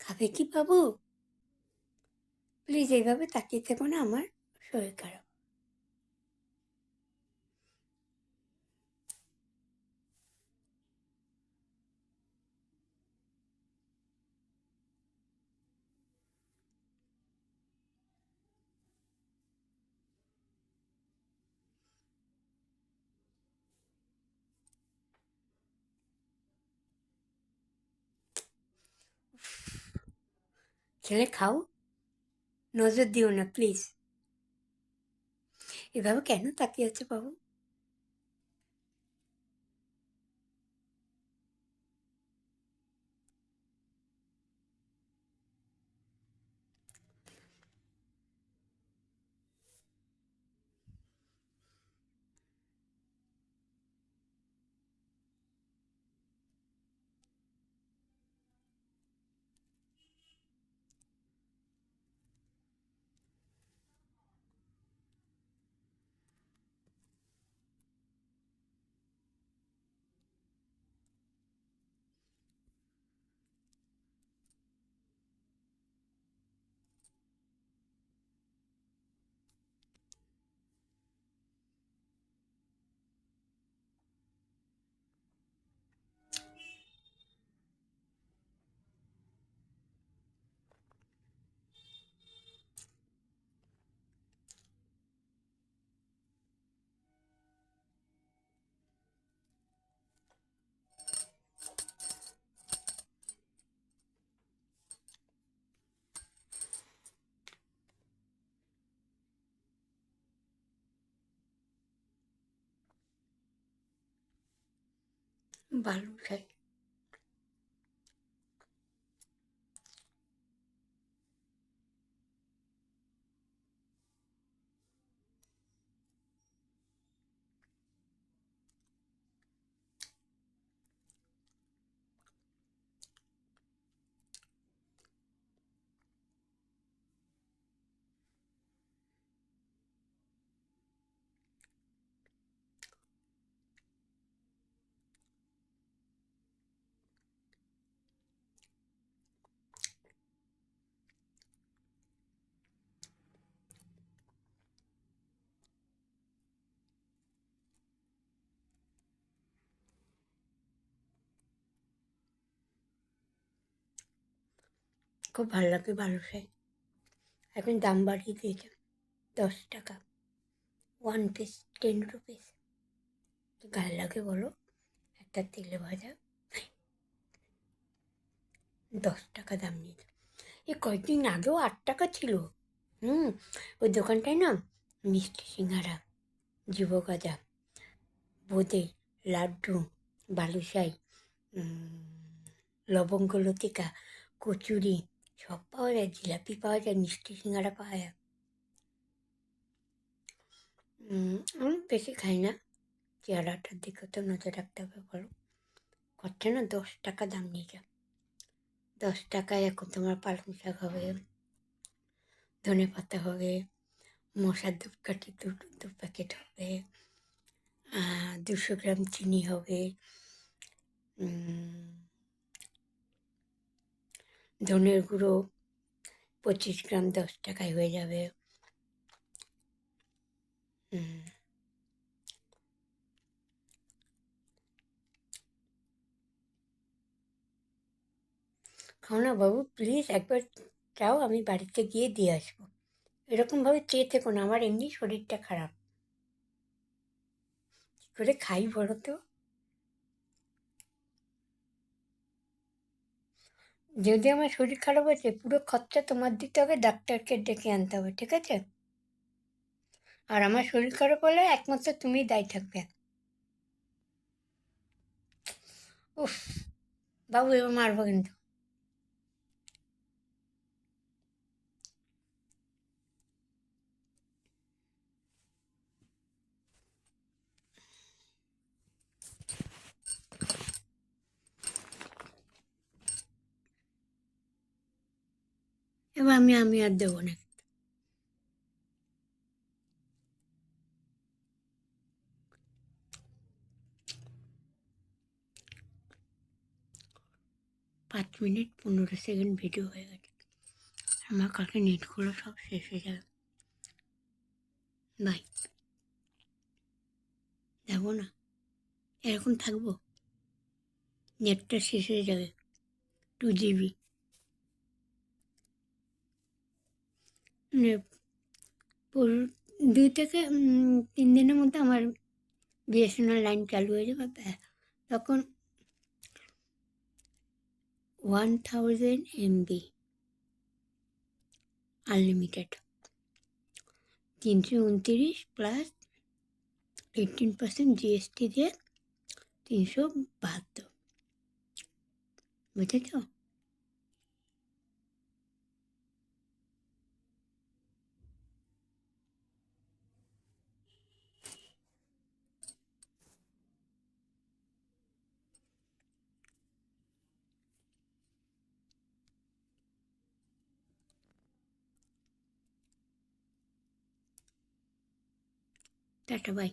খাবে কি বাবু? প্লিজ এইভাবে তাকিয়ে থেকো না, আমার শরীর খারাপ। খেলে খাও, নজর দিও না প্লিজ। এভাবে কেন তাকিয়ে আছো বাবু? ভালো খাই। খুব ভালো লাগে ভালো খাই। এখন দাম বাড়িয়ে দিয়েছে, 10 টাকা, 1 পিস 10 রুপিস। গায়ে লাগে বলো? একটা তেলে ভাজা 10 টাকা দাম নিল। এই কয়েকদিন আগেও 8 টাকা ছিল। হুম। ওই দোকানটায় না মিষ্টি সিঙ্গারা, জীবগাজা, বোঁদে, লাড্ডু, বালুশাই, লবঙ্গ লতিকা, কচুরি সব পাওয়া যায়, জিলাপি পাওয়া যায়, মিষ্টি সিঙ্গারা পাওয়া যায়। আমি বেশি খাই না, চেহারাটার দিকে তো নজর রাখতে হবে বলো। করছে না 10 টাকা দাম নিয়ে যা। 10 টাকায় এখন তোমার পালং শাক হবে, ধনে পাতা হবে, মশার ধূপকাঠি 2 প্যাকেট হবে, 200 গ্রাম চিনি হবে, ধনের গুঁড়ো 25 গ্রাম 10 টাকায় হয়ে যাবে। খাও না বাবু প্লিজ, একবার যাও, আমি বাড়িতে গিয়ে দিয়ে আসবো। এরকমভাবে চেয়ে থেকো না, আমার এমনি শরীরটা খারাপ। কী করে খাই বলো তো? যদি আমার শরীর খারাপ হয়েছে, পুরো খরচা তোমার দিতে হবে, ডাক্তারকে ডেকে আনতে হবে, ঠিক আছে? আর আমার শরীর খারাপ হলে একমাত্র তুমিই দায়ী থাকবে। উফ, বাবু এবার মারবো কিন্তু। এবার আমি আর দেবো না। 5 মিনিট 15 সেকেন্ড ভিডিও হয়ে গেছে। আমার কালকে নেটগুলো সব শেষ হয়ে যাবে। বাই। যাবো না, এরকম থাকবো, নেটটা শেষ হয়ে যাবে। 2 GB। 2 থেকে 3 দিনের মধ্যে আমার বিএসএনএল লাইন চালু হয়ে যাবে। তখন 1000 MB আনলিমিটেড, 329 প্লাস 18% GST দিয়ে 372। বুঝেছ? Tata, by.